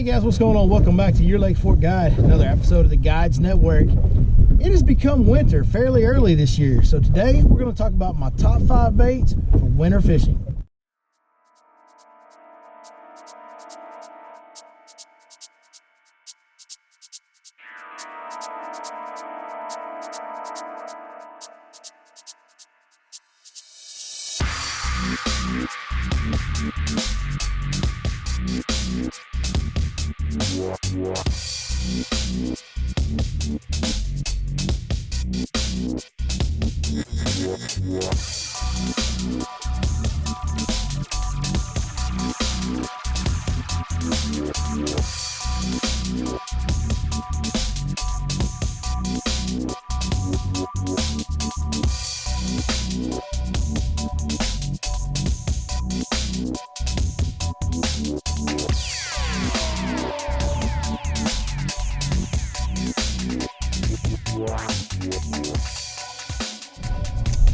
Hey guys, what's going on? Welcome back to your Lake Fork Guide, another episode of the Guides Network. It has become winter fairly early this year, so today we're going to talk about my top 5 baits for winter fishing.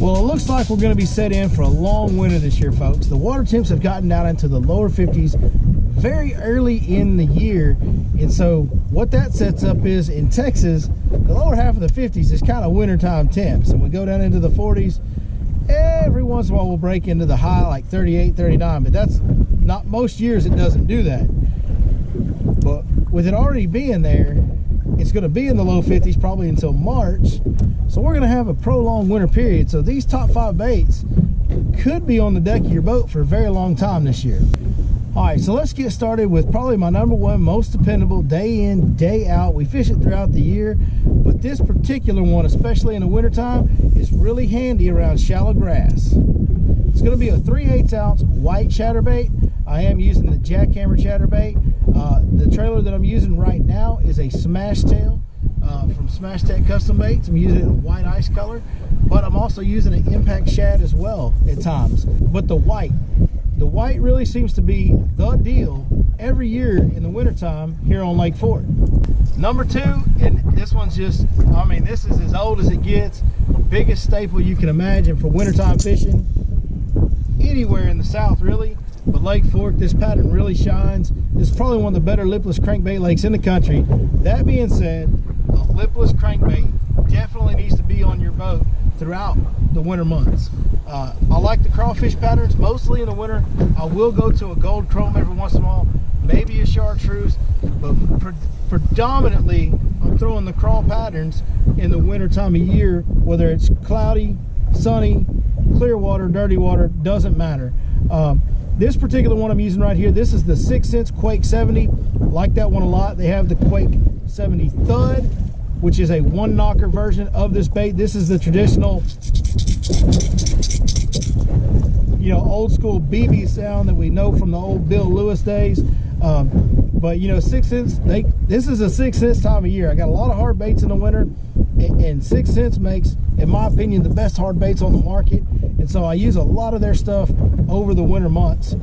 Well, it looks like we're going to be set in for a long winter this year, folks. The water temps have gotten down into the lower 50s very early in the year. And so what that sets up is in Texas, the lower half of the 50s is kind of wintertime temps. And we go down into the 40s. Every once in a while we'll break into the high like 38, 39. But that's not most years it doesn't do that. But with it already being there, it's going to be in the low 50s probably until March. So we're going to have a prolonged winter period. So these top 5 baits could be on the deck of your boat for a very long time this year. All right, so let's get started with probably my #1 most dependable day in, day out. We fish it throughout the year, but this particular one, especially in the wintertime, is really handy around shallow grass. It's going to be a 3/8 ounce white chatterbait. I am using the jackhammer chatterbait. The trailer that I'm using right now is a smash tail from Smash Tech Custom Baits. I'm using it in white ice color, but I'm also using an impact shad as well at times. But the white really seems to be the deal every year in the wintertime here on Lake Fork. #2, and this one's just, I mean, this is as old as it gets. Biggest staple you can imagine for wintertime fishing anywhere in the South, really. But Lake Fork, this pattern really shines. This is probably one of the better lipless crankbait lakes in the country. That being said, a lipless crankbait definitely needs to be on your boat throughout the winter months. I like the crawfish patterns mostly in the winter. I will go to a gold chrome every once in a while, maybe a chartreuse, but predominantly I'm throwing the crawl patterns in the winter time of year, whether it's cloudy, sunny, clear water, dirty water, doesn't matter. This particular one I'm using right here, this is the 6 cents Quake 70. Like that one a lot. They have the Quake 70 Thud, which is a 1-knocker version of this bait. This is the traditional, you know, old school BB sound that we know from the old Bill Lewis days. But you know, 6 cents, this is a 6 cents time of year. I got a lot of hard baits in the winter, and 6 cents makes, in my opinion, the best hard baits on the market. And so I use a lot of their stuff over the winter months.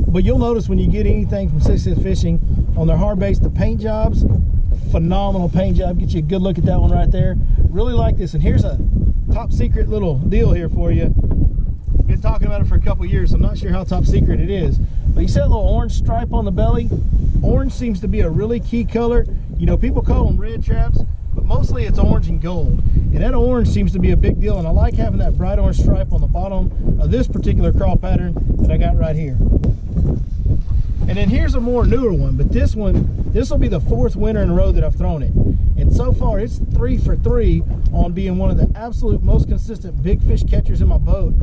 But you'll notice when you get anything from 6 Cents Fishing on their hard baits, the paint jobs, phenomenal paint job. Get you a good look at that one right there. Really like this. And here's a top secret little deal here for you. Been talking about it for a couple years, so I'm not sure how top secret it is. But you see that little orange stripe on the belly? Orange seems to be a really key color. You know, people call them red traps, but mostly it's orange and gold. And that orange seems to be a big deal, and I like having that bright orange stripe on the bottom of this particular crawl pattern that I got right here. And then here's a more newer one, but this one, this will be the 4th winter in a row that I've thrown it. And so far it's 3 for 3 on being one of the absolute most consistent big fish catchers in my boat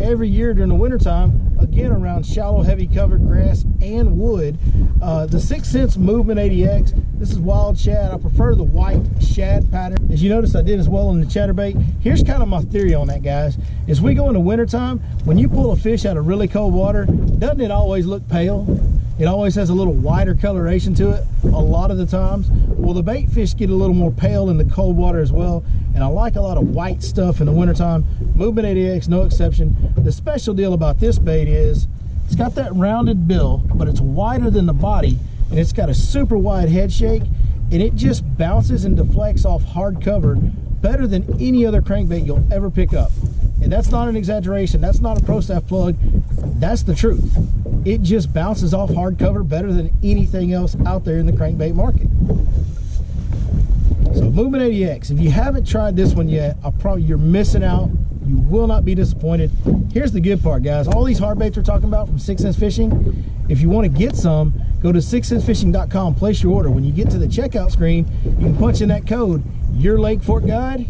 every year during the wintertime, again around shallow, heavy covered grass and wood. The 6 Cents Movement 80X, this is wild shad. I prefer the white shad pattern. As you notice, I did as well on the chatterbait. Here's kind of my theory on that, guys. As we go into wintertime, when you pull a fish out of really cold water, doesn't it always look pale? It always has a little whiter coloration to it a lot of the times. Well, the bait fish get a little more pale in the cold water as well, and I like a lot of white stuff in the wintertime. Movement 80X, no exception. The special deal about this bait is it's got that rounded bill, but it's wider than the body, and it's got a super wide head shake, and it just bounces and deflects off hard cover better than any other crankbait you'll ever pick up. And that's not an exaggeration. That's not a pro staff plug. That's the truth. it just bounces off hardcover better than anything else out there in the crankbait market. So Movement 80X, if you haven't tried this one yet, you're missing out. You will not be disappointed. Here's the good part, guys. All these hard baits we're talking about from 6 Sense Fishing, if you want to get some, go to 6sensefishing.com, place your order. When you get to the checkout screen, you can punch in that code, your Lake Fork Guide,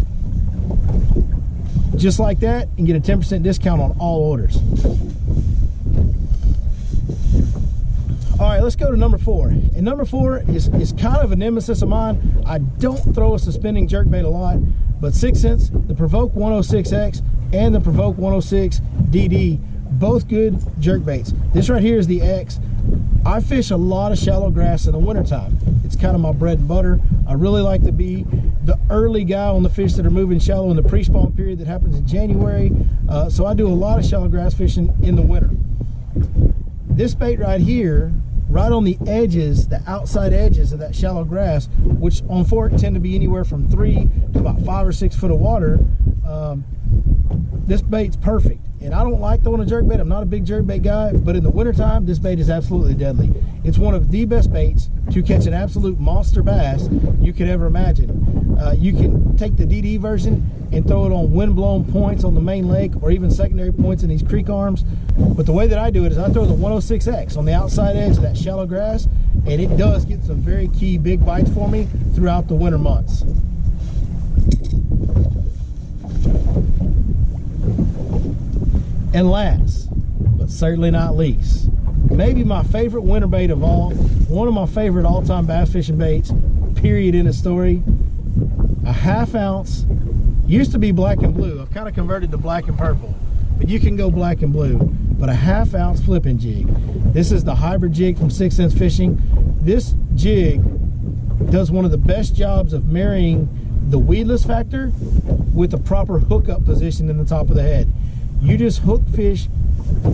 just like that, and get a 10% discount on all orders. All right, let's go to number 4. And number 4 is kind of a nemesis of mine. I don't throw a suspending jerkbait a lot, but 6 Sense, the Provoke 106X and the Provoke 106 DD, both good jerkbaits. This right here is the X. I fish a lot of shallow grass in the wintertime. It's kind of my bread and butter. I really like to be the early guy on the fish that are moving shallow in the pre-spawn period that happens in January. So I do a lot of shallow grass fishing in the winter. This bait right here, right on the edges, the outside edges of that shallow grass, which on fork tend to be anywhere from 3 to about 5 or 6 foot of water, this bait's perfect. And I don't like throwing a jerkbait. I'm not a big jerkbait guy, but in the wintertime, this bait is absolutely deadly. It's one of the best baits to catch an absolute monster bass you could ever imagine. You can take the DD version and throw it on wind-blown points on the main lake, or even secondary points in these creek arms. But the way that I do it is I throw the 106X on the outside edge of that shallow grass, and it does get some very key big bites for me throughout the winter months. And last, but certainly not least, maybe my favorite winter bait of all, one of my favorite all-time bass fishing baits, period, in a story. A 1/2 ounce, used to be black and blue. I've kind of converted to black and purple, but you can go black and blue. But a 1/2 ounce flipping jig. This is the hybrid jig from 6 Sense Fishing. This jig does one of the best jobs of marrying the weedless factor with the proper hookup position in the top of the head. You just hook fish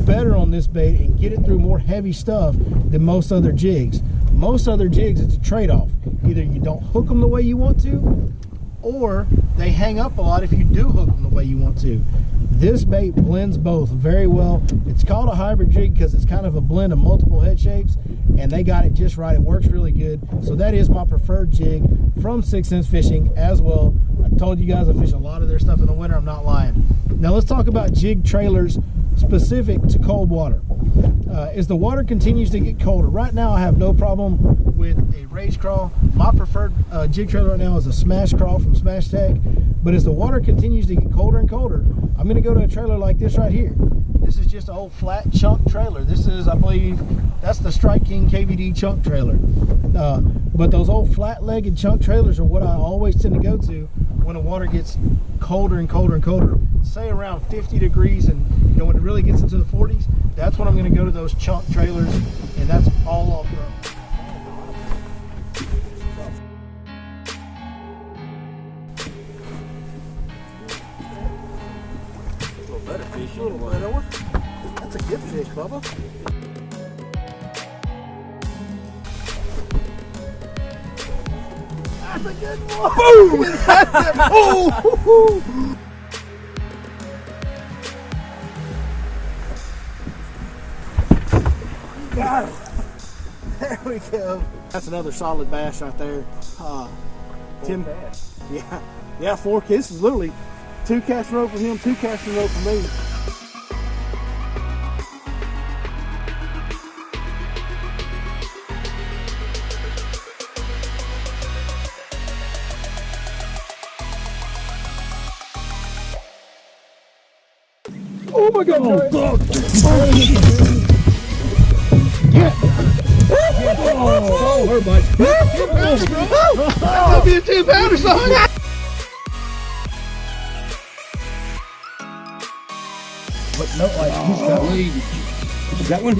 better on this bait and get it through more heavy stuff than most other jigs. Most other jigs, it's a trade-off. Either you don't hook them the way you want to, or they hang up a lot if you do hook them the way you want to. This bait blends both very well. It's called a hybrid jig because it's kind of a blend of multiple head shapes, and they got it just right. It works really good. So that is my preferred jig from 6 Sense Fishing as well. I told you guys I fish a lot of their stuff in the winter. I'm not lying. Now let's talk about jig trailers specific to cold water. As the water continues to get colder, right now I have no problem with a rage crawl. My preferred jig trailer right now is a smash crawl from Smash Tech. But as the water continues to get colder and colder, I'm going to go to a trailer like this right here. This is just an old flat chunk trailer. This is, I believe, that's the Strike King KVD chunk trailer. But those old flat-legged chunk trailers are what I always tend to go to when the water gets colder and colder and colder. Say around 50 degrees, and you know, when it really gets into the 40s, that's when I'm going to go to those chunk trailers, and that's all I'll throw. A little bit over. That's a good fish, Bubba. That's a good one. Boom! Oh! Got it. There we go. That's another solid bass right there. Tim, yeah, 4 kids. This is literally 2 casts in a row for him, 2 casts in a row for me. Oh my God! Oh, God. Yeah. Oh, her bite. 2 pounds, bro. That's gonna be a 2-pounder, son. But no, like that one.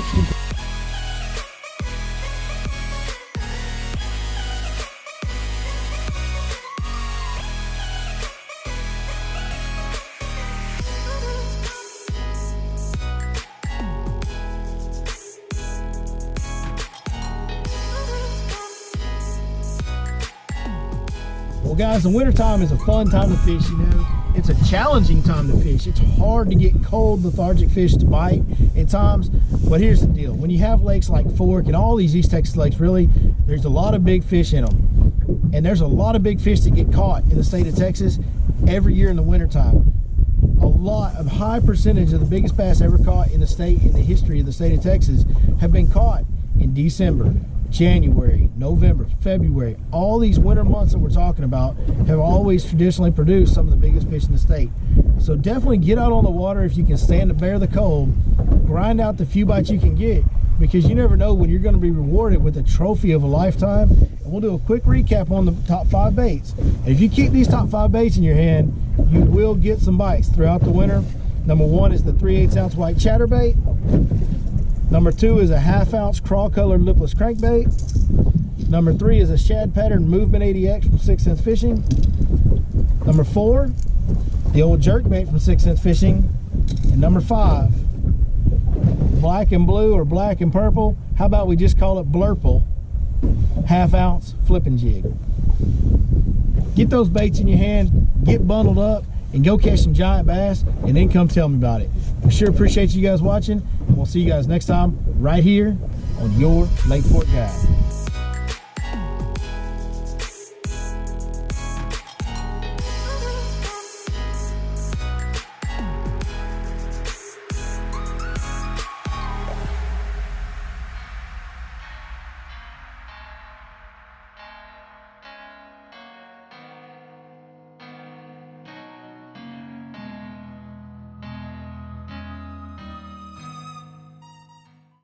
Well, guys, the wintertime is a fun time to fish, you know. It's a challenging time to fish. It's hard to get cold, lethargic fish to bite at times. But here's the deal. When you have lakes like Fork and all these East Texas lakes, really, there's a lot of big fish in them. And there's a lot of big fish that get caught in the state of Texas every year in the wintertime. A high percentage of the biggest bass ever caught in the state, in the history of the state of Texas, have been caught in December, January, November, February. All these winter months that we're talking about have always traditionally produced some of the biggest fish in the state. So definitely get out on the water if you can stand to bear the cold. Grind out the few bites you can get, because you never know when you're going to be rewarded with a trophy of a lifetime. And we'll do a quick recap on the top 5 baits. And if you keep these top 5 baits in your hand, you will get some bites throughout the winter. Number 1 is the 3/8 ounce white chatterbait. Number 2 is a 1/2 ounce craw colored lipless crankbait. Number 3 is a shad pattern movement 80X from 6 Sense Fishing. Number 4, the old jerk bait from 6 Sense Fishing. And number 5, black and blue or black and purple. How about we just call it blurple 1/2 ounce flipping jig. Get those baits in your hand, get bundled up, and go catch some giant bass, and then come tell me about it. I sure appreciate you guys watching, and we'll see you guys next time right here on your Lake Fork Guide.